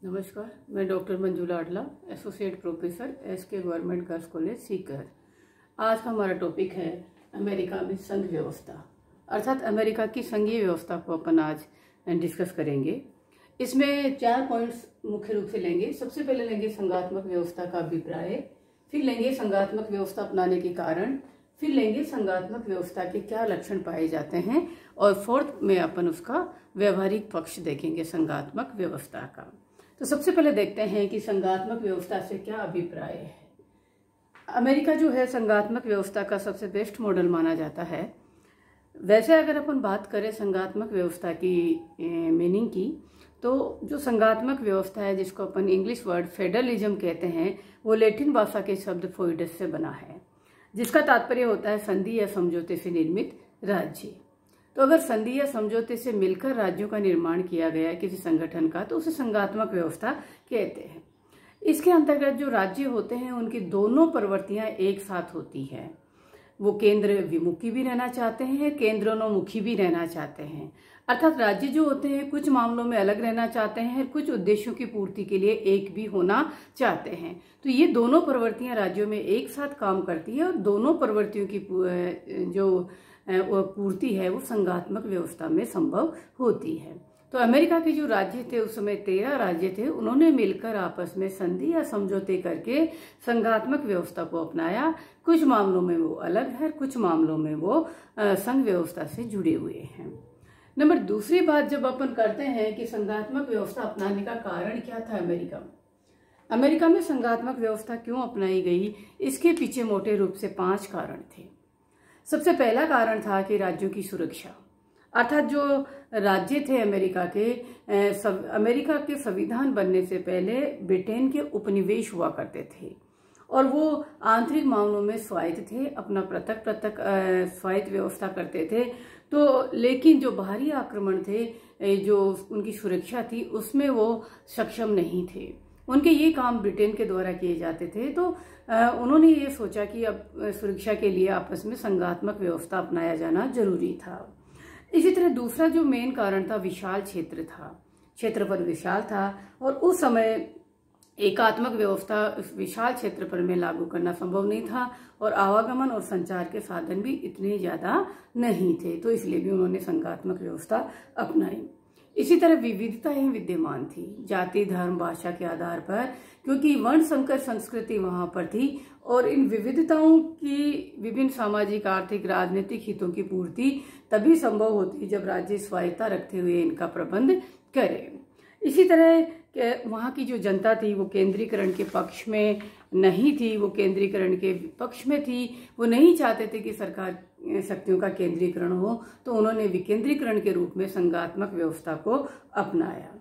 नमस्कार, मैं doctor Manjula Adla, associate professor SK government girls college Sikar. आज का हमारा टॉपिक है अमेरिका में संघ व्यवस्था, अर्थात अमेरिका की संघीय व्यवस्था को अपन आज डिस्कस करेंगे। इसमें 4 पॉइंट्स मुख्य रूप से लेंगे। सबसे पहले लेंगे संघात्मक व्यवस्था का अभिप्राय, फिर लेंगे संघात्मक व्यवस्था अपनाने के कारण, फिर लेंगे संघात्मक व्यवस्था के क्या लक्षण पाए जाते हैं, और फोर्थ में अपन उसका व्यवहारिक पक्ष देखेंगे संघात्मक व्यवस्था का। तो सबसे पहले देखते हैं कि संघात्मक व्यवस्था से क्या अभिप्राय है। अमेरिका जो है संघात्मक व्यवस्था का सबसे बेस्ट मॉडल माना जाता है। वैसे अगर अपन बात करें संघात्मक व्यवस्था की मीनिंग की, तो जो संघात्मक व्यवस्था है जिसको अपन इंग्लिश वर्ड फेडरलिज्म कहते हैं, वो लैटिन भाषा के शब्द फोइडस से बना है, जिसका तात्पर्य होता है संधि या समझौते से निर्मित राज्य। तो अगर संधि या समझौते से मिलकर राज्यों का निर्माण किया गया है किसी संगठन का, तो उसे संघात्मक व्यवस्था कहते हैं। इसके अंतर्गत जो राज्य होते हैं उनकी दोनों प्रवृत्तियां एक साथ होती है। वो केंद्र विमुखी भी रहना चाहते हैं, केंद्रोन्मुखी भी रहना चाहते हैं। अर्थात राज्य जो होते हैं कुछ मामलों में अलग रहना चाहते हैं, कुछ उद्देश्यों की पूर्ति के लिए एक भी होना चाहते हैं। तो ये दोनों प्रवृत्तियां राज्यों में एक साथ काम करती है, और दोनों प्रवृत्तियों की जो पूर्ति है वो संघात्मक व्यवस्था में संभव होती है। तो अमेरिका के जो राज्य थे उस समय 13 राज्य थे, उन्होंने मिलकर आपस में संधि या समझौते करके संघात्मक व्यवस्था को अपनाया। कुछ मामलों में वो अलग है, कुछ मामलों में वो संघ व्यवस्था से जुड़े हुए हैं। नंबर दूसरी बात जब अपन करते हैं कि संघात्मक व्यवस्था अपनाने का कारण क्या था अमेरिका में संघात्मक व्यवस्था क्यों अपनाई गई, इसके पीछे मोटे रूप से 5 कारण थे। सबसे पहला कारण था कि राज्यों की सुरक्षा, अर्थात जो राज्य थे अमेरिका के संविधान बनने से पहले ब्रिटेन के उपनिवेश हुआ करते थे, और वो आंतरिक मामलों में स्वायत्त थे, अपना पृथक स्वायत्त व्यवस्था करते थे। तो लेकिन जो बाहरी आक्रमण थे, जो उनकी सुरक्षा थी, उसमें वो सक्षम नहीं थे। उनके ये काम ब्रिटेन के द्वारा किए जाते थे। तो उन्होंने ये सोचा कि अब सुरक्षा के लिए आपस में संघात्मक व्यवस्था अपनाया जाना जरूरी था। इसी तरह दूसरा जो मेन कारण था, विशाल क्षेत्र था, क्षेत्रफल विशाल था, और उस समय एकात्मक व्यवस्था उस विशाल क्षेत्रफल में लागू करना संभव नहीं था, और आवागमन और संचार के साधन भी इतने ज्यादा नहीं थे। तो इसलिए भी उन्होंने संघात्मक व्यवस्था अपनाई। इसी तरह विविधता ही विद्यमान थी, जाति धर्म भाषा के आधार पर, क्योंकि वर्ण संकर संस्कृति वहां पर थी, और इन विविधताओं की विभिन्न सामाजिक आर्थिक राजनीतिक हितों की पूर्ति तभी संभव होती जब राज्य स्वायत्ता रखते हुए इनका प्रबंध करे। इसी तरह वहां की जो जनता थी वो केंद्रीकरण के पक्ष में नहीं थी, वो केंद्रीकरण के पक्ष में थी। वो नहीं चाहते थे कि सरकार शक्तियों का केंद्रीकरण हो, तो उन्होंने विकेंद्रीकरण के रूप में संघात्मक व्यवस्था को अपनाया।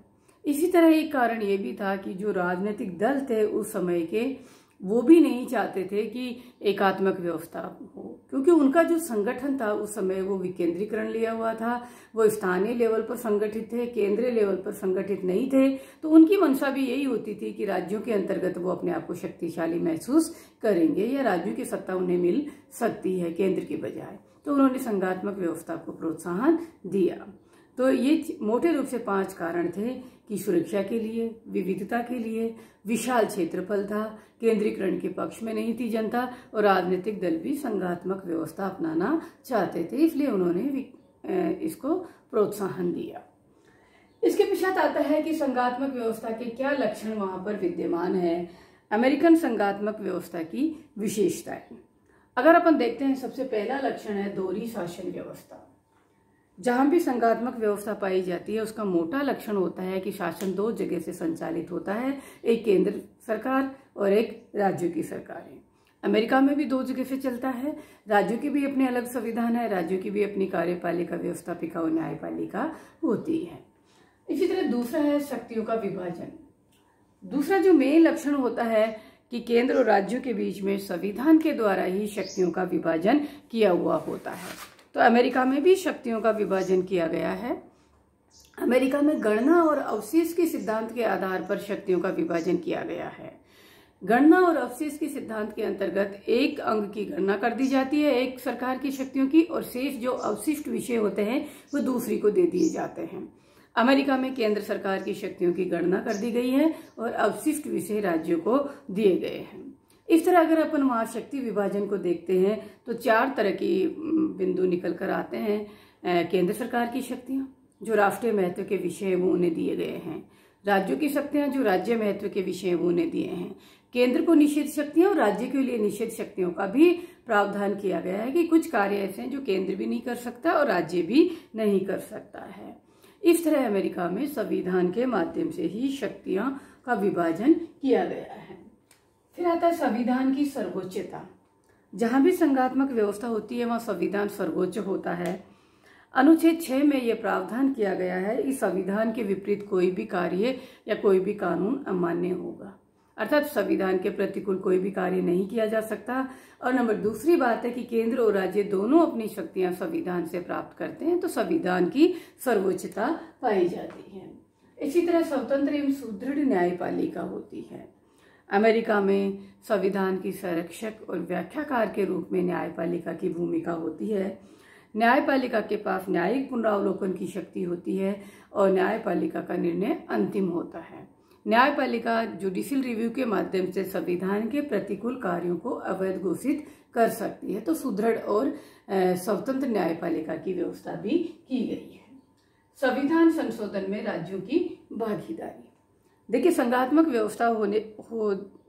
इसी तरह एक कारण ये भी था कि जो राजनीतिक दल थे उस समय के, वो भी नहीं चाहते थे कि एकात्मक व्यवस्था हो, क्योंकि उनका जो संगठन था उस समय वो विकेंद्रीकरण लिया हुआ था। वो स्थानीय लेवल पर संगठित थे, केंद्रीय लेवल पर संगठित नहीं थे। तो उनकी मंशा भी यही होती थी कि राज्यों के अंतर्गत वो अपने आप को शक्तिशाली महसूस करेंगे, या राज्यों की सत्ता उन्हें मिल सकती है केंद्र के बजाय। तो उन्होंने संघात्मक व्यवस्था को प्रोत्साहन दिया। तो ये मोटे रूप से 5 कारण थे कि सुरक्षा के लिए, विविधता के लिए, विशाल क्षेत्रफल था, केंद्रीकरण के पक्ष में नहीं थी जनता, और राजनीतिक दल भी संघात्मक व्यवस्था अपनाना चाहते थे, इसलिए उन्होंने इसको प्रोत्साहन दिया। इसके पश्चात आता है कि संघात्मक व्यवस्था के क्या लक्षण वहां पर विद्यमान है, अमेरिकन संघात्मक व्यवस्था की विशेषताएं। अगर अपन देखते हैं, सबसे पहला लक्षण है दोहरी शासन व्यवस्था। जहां भी संघात्मक व्यवस्था पाई जाती है उसका मोटा लक्षण होता है कि शासन 2 जगह से संचालित होता है, एक केंद्र सरकार और एक राज्यों की सरकारें। अमेरिका में भी 2 जगह से चलता है, राज्यों की भी अपने अलग संविधान है, राज्यों की भी अपनी कार्यपालिका, व्यवस्थापिका और न्यायपालिका होती है। इसी तरह दूसरा है शक्तियों का विभाजन। दूसरा जो मेन लक्षण होता है कि केंद्र और राज्यों के बीच में संविधान के द्वारा ही शक्तियों का विभाजन किया हुआ होता है। तो अमेरिका में भी शक्तियों का विभाजन किया गया है। अमेरिका में गणना और अवशेष के सिद्धांत के आधार पर शक्तियों का विभाजन किया गया है। गणना और अवशेष के सिद्धांत के अंतर्गत एक अंग की गणना कर दी जाती है एक सरकार की शक्तियों की, और शेष जो अवशिष्ट विषय होते हैं वो दूसरी को दे दिए जाते हैं। अमेरिका में केंद्र सरकार की शक्तियों की गणना कर दी गई है और अवशिष्ट विषय राज्यों को दिए गए हैं। इस तरह अगर अपन वहां शक्ति विभाजन को देखते हैं तो 4 तरह की बिंदु निकल कर आते हैं। केंद्र सरकार की शक्तियां जो राष्ट्रीय महत्व के विषय वो उन्हें दिए गए हैं, राज्यों की शक्तियां जो राज्य महत्व के विषय वो उन्हें दिए हैं, केंद्र को निषेध शक्तियां और राज्य के लिए निषेध शक्तियों का भी प्रावधान किया गया है कि कुछ कार्य ऐसे हैं जो केंद्र भी नहीं कर सकता और राज्य भी नहीं कर सकता है। इस तरह अमेरिका में संविधान के माध्यम से ही शक्तियां का विभाजन किया गया है। फिर आता है संविधान की सर्वोच्चता। जहां भी संघात्मक व्यवस्था होती है वहां संविधान सर्वोच्च होता है। अनुच्छेद 6 में यह प्रावधान किया गया है कि संविधान के विपरीत कोई भी कार्य या कोई भी कानून अमान्य होगा, अर्थात संविधान के प्रतिकूल कोई भी कार्य नहीं किया जा सकता। और नंबर दूसरी बात है कि केंद्र और राज्य दोनों अपनी शक्तियां संविधान से प्राप्त करते हैं, तो संविधान की सर्वोच्चता पाई जाती है। इसी तरह स्वतंत्र एवं सुदृढ़ न्यायपालिका होती है। अमेरिका में संविधान की संरक्षक और व्याख्याकार के रूप में न्यायपालिका की भूमिका होती है। न्यायपालिका के पास न्यायिक पुनरावलोकन की शक्ति होती है और न्यायपालिका का निर्णय अंतिम होता है। न्यायपालिका जुडिशियल रिव्यू के माध्यम से संविधान के प्रतिकूल कार्यों को अवैध घोषित कर सकती है। तो सुदृढ़ और स्वतंत्र न्यायपालिका की व्यवस्था भी की गई है। संविधान संशोधन में राज्यों की भागीदारी। देखिए, संघात्मक व्यवस्था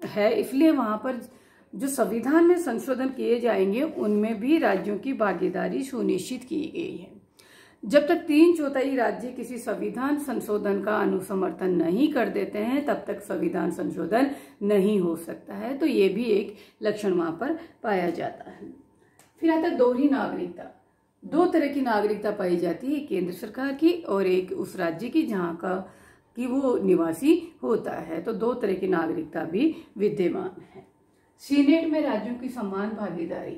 है, इसलिए वहां पर जो संविधान में संशोधन किए जाएंगे उनमें भी राज्यों की भागीदारी सुनिश्चित की गई है। जब तक 3/4 राज्य किसी संविधान संशोधन का अनुसमर्थन नहीं कर देते हैं तब तक संविधान संशोधन नहीं हो सकता है। तो ये भी एक लक्षण वहां पर पाया जाता है। फिर आता है दोहरी नागरिकता। 2 तरह की नागरिकता पाई जाती है, केंद्र सरकार की और एक उस राज्य की जहां का कि वो निवासी होता है। तो 2 तरह की नागरिकता भी विद्यमान है। सीनेट में राज्यों की समान भागीदारी।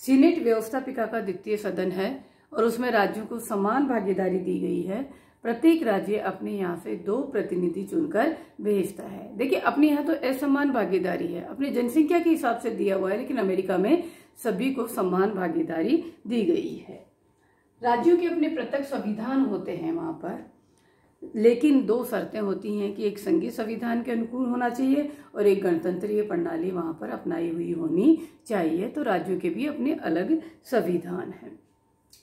सीनेट व्यवस्थापिका का द्वितीय सदन है और उसमें राज्यों को समान भागीदारी दी गई है। प्रत्येक राज्य अपने यहाँ से 2 प्रतिनिधि चुनकर भेजता है। देखिए, अपने यहाँ तो असमान भागीदारी है, अपनी जनसंख्या के हिसाब से दिया हुआ है, लेकिन अमेरिका में सभी को समान भागीदारी दी गई है। राज्यों के अपने पृथक संविधान होते हैं वहां पर, लेकिन 2 शर्तें होती हैं कि एक संघीय संविधान के अनुकूल होना चाहिए और एक गणतंत्रीय प्रणाली वहां पर अपनाई हुई होनी चाहिए। तो राज्यों के भी अपने अलग संविधान हैं।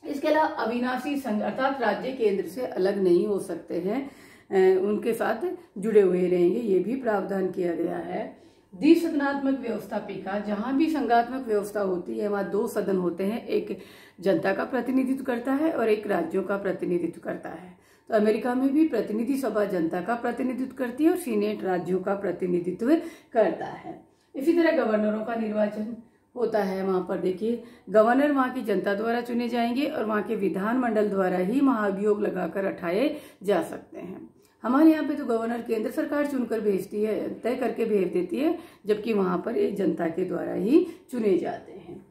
इसके अलावा अविनाशी संघ, अर्थात राज्य केंद्र से अलग नहीं हो सकते हैं, उनके साथ जुड़े हुए रहेंगे, ये भी प्रावधान किया गया है। द्विसदनात्मक व्यवस्थापिका। जहां भी संघात्मक व्यवस्था होती है वहां 2 सदन होते हैं, एक जनता का प्रतिनिधित्व करता है और एक राज्यों का प्रतिनिधित्व करता है। तो अमेरिका में भी प्रतिनिधि सभा जनता का प्रतिनिधित्व करती है और सीनेट राज्यों का प्रतिनिधित्व करता है। इसी तरह गवर्नरों का निर्वाचन होता है। वहां पर देखिए, गवर्नर वहां की जनता द्वारा चुने जाएंगे और वहां के विधानमंडल द्वारा ही महाभियोग लगाकर हटाए जा सकते हैं। हमारे यहाँ पे तो गवर्नर केंद्र सरकार चुनकर भेजती है, तय करके भेज देती है, जबकि वहां पर ये जनता के द्वारा ही चुने जाते हैं।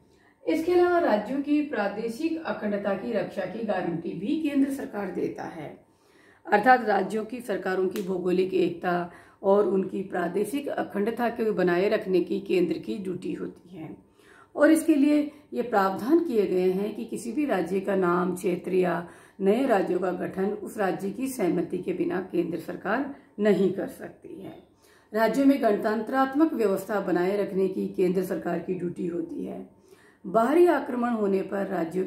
इसके अलावा राज्यों की प्रादेशिक अखंडता की रक्षा की गारंटी भी केंद्र सरकार देता है, अर्थात राज्यों की सरकारों की भौगोलिक एकता और उनकी प्रादेशिक अखंडता को बनाए रखने की केंद्र की ड्यूटी होती है। और इसके लिए ये प्रावधान किए गए हैं कि किसी भी राज्य का नाम, क्षेत्र या नए राज्यों का गठन उस राज्य की सहमति के बिना केंद्र सरकार नहीं कर सकती है। राज्यों में गणतंत्रात्मक व्यवस्था बनाए रखने की केंद्र सरकार की ड्यूटी होती है। बाहरी आक्रमण होने पर राज्यों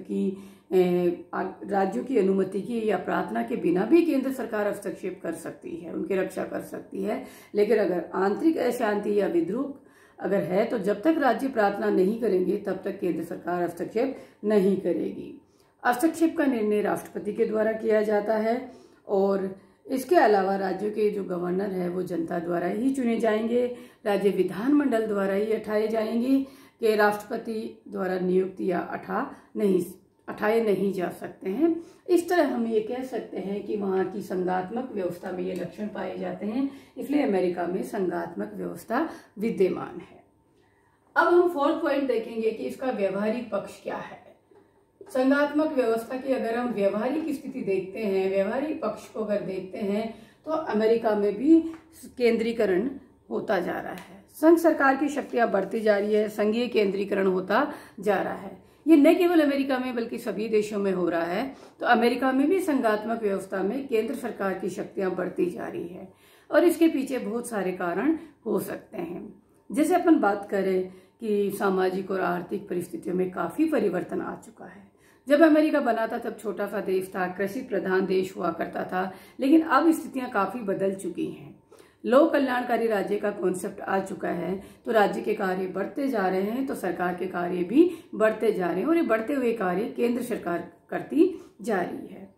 की अनुमति की या प्रार्थना के बिना भी केंद्र सरकार हस्तक्षेप कर सकती है, उनकी रक्षा कर सकती है। लेकिन अगर आंतरिक अशांति या विद्रोह अगर है तो जब तक राज्य प्रार्थना नहीं करेंगे तब तक केंद्र सरकार हस्तक्षेप नहीं करेगी। हस्तक्षेप का निर्णय राष्ट्रपति के द्वारा किया जाता है और इसके अलावा राज्यों के जो गवर्नर है वो जनता द्वारा ही चुने जाएंगे। राज्य विधानमंडल द्वारा ही हटाए जाएंगे कि राष्ट्रपति द्वारा नियुक्त या हटाए नहीं जा सकते हैं। इस तरह हम ये कह सकते हैं कि वहाँ की संघात्मक व्यवस्था में ये लक्षण पाए जाते हैं, इसलिए अमेरिका में संघात्मक व्यवस्था विद्यमान है। अब हम 4th पॉइंट देखेंगे कि इसका व्यवहारिक पक्ष क्या है। संघात्मक व्यवस्था की अगर हम व्यवहारिक स्थिति देखते हैं, व्यवहारिक पक्ष को अगर देखते हैं तो अमेरिका में भी केंद्रीकरण होता जा रहा है। संघ सरकार की शक्तियां बढ़ती जा रही है, संघीय केंद्रीकरण होता जा रहा है। ये न केवल अमेरिका में बल्कि सभी देशों में हो रहा है। तो अमेरिका में भी संघात्मक व्यवस्था में केंद्र सरकार की शक्तियां बढ़ती जा रही है और इसके पीछे बहुत सारे कारण हो सकते हैं। जैसे अपन बात करें कि सामाजिक और आर्थिक परिस्थितियों में काफी परिवर्तन आ चुका है। जब अमेरिका बना था तब छोटा सा देश था, कृषि प्रधान देश हुआ करता था, लेकिन अब स्थितियां काफी बदल चुकी हैं। लोक कल्याणकारी राज्य का कॉन्सेप्ट आ चुका है, तो राज्य के कार्य बढ़ते जा रहे हैं तो सरकार के कार्य भी बढ़ते जा रहे हैं और ये बढ़ते हुए कार्य केंद्र सरकार करती जा रही है।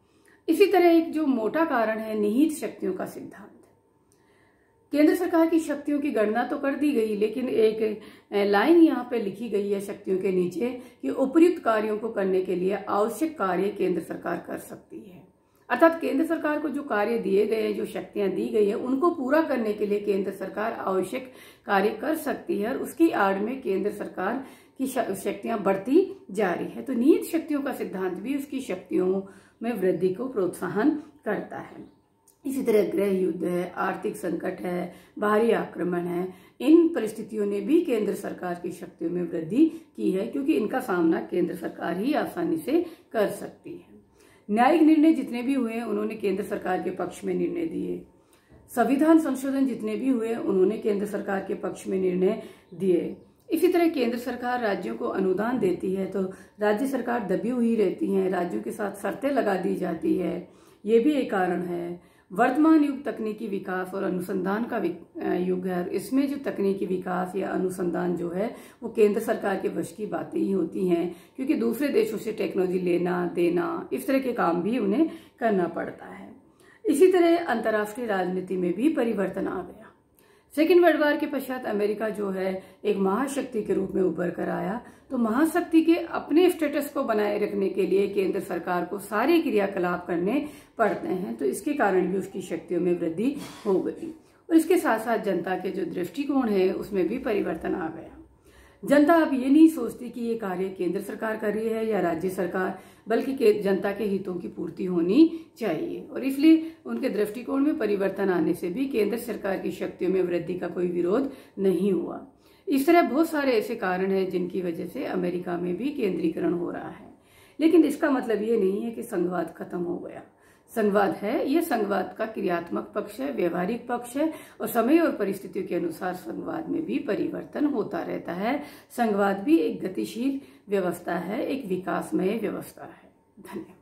इसी तरह एक जो मोटा कारण है निहित शक्तियों का सिद्धांत। केंद्र सरकार की शक्तियों की गणना तो कर दी गई, लेकिन एक लाइन यहाँ पे लिखी गई है शक्तियों के नीचे कि उपयुक्त कार्यों को करने के लिए आवश्यक कार्य केंद्र सरकार कर सकती है। अर्थात केंद्र सरकार को जो कार्य दिए गए हैं, जो शक्तियां दी गई है, उनको पूरा करने के लिए केंद्र सरकार आवश्यक कार्य कर सकती है और उसकी आड़ में केंद्र सरकार की शक्तियां बढ़ती जा रही है। तो निहित शक्तियों का सिद्धांत भी उसकी शक्तियों में वृद्धि को प्रोत्साहन करता है। इसी तरह गृह युद्ध है, आर्थिक संकट है, बाहरी आक्रमण है, इन परिस्थितियों ने भी केंद्र सरकार की शक्तियों में वृद्धि की है, क्योंकि इनका सामना केंद्र सरकार ही आसानी से कर सकती है। न्यायिक निर्णय जितने भी हुए उन्होंने केंद्र सरकार के पक्ष में निर्णय दिए। संविधान संशोधन जितने भी हुए उन्होंने केंद्र सरकार के पक्ष में निर्णय दिए। इसी तरह केंद्र सरकार राज्यों को अनुदान देती है तो राज्य सरकार दबी हुई रहती है, राज्यों के साथ शर्तें लगा दी जाती है, ये भी एक कारण है। वर्तमान युग तकनीकी विकास और अनुसंधान का युग है। इसमें जो तकनीकी विकास या अनुसंधान जो है वो केंद्र सरकार के वश की बातें ही होती हैं, क्योंकि दूसरे देशों से टेक्नोलॉजी लेना देना इस तरह के काम भी उन्हें करना पड़ता है। इसी तरह अंतर्राष्ट्रीय राजनीति में भी परिवर्तन आ गया। सेकेंड वर्ल्ड वॉर के पश्चात अमेरिका जो है एक महाशक्ति के रूप में उभर कर आया, तो महाशक्ति के अपने स्टेटस को बनाए रखने के लिए केंद्र सरकार को सारे क्रियाकलाप करने पड़ते हैं, तो इसके कारण भी उसकी शक्तियों में वृद्धि हो गई। और इसके साथ साथ जनता के जो दृष्टिकोण है उसमें भी परिवर्तन आ गया। जनता अब ये नहीं सोचती कि ये कार्य केंद्र सरकार कर रही है या राज्य सरकार, बल्कि जनता के हितों की पूर्ति होनी चाहिए, और इसलिए उनके दृष्टिकोण में परिवर्तन आने से भी केंद्र सरकार की शक्तियों में वृद्धि का कोई विरोध नहीं हुआ। इस तरह बहुत सारे ऐसे कारण हैं जिनकी वजह से अमेरिका में भी केंद्रीकरण हो रहा है। लेकिन इसका मतलब ये नहीं है कि संघवाद खत्म हो गया। संघवाद है, यह संघवाद का क्रियात्मक पक्ष है, व्यवहारिक पक्ष है, और समय और परिस्थितियों के अनुसार संघवाद में भी परिवर्तन होता रहता है। संघवाद भी एक गतिशील व्यवस्था है, एक विकासमय व्यवस्था है। धन्यवाद।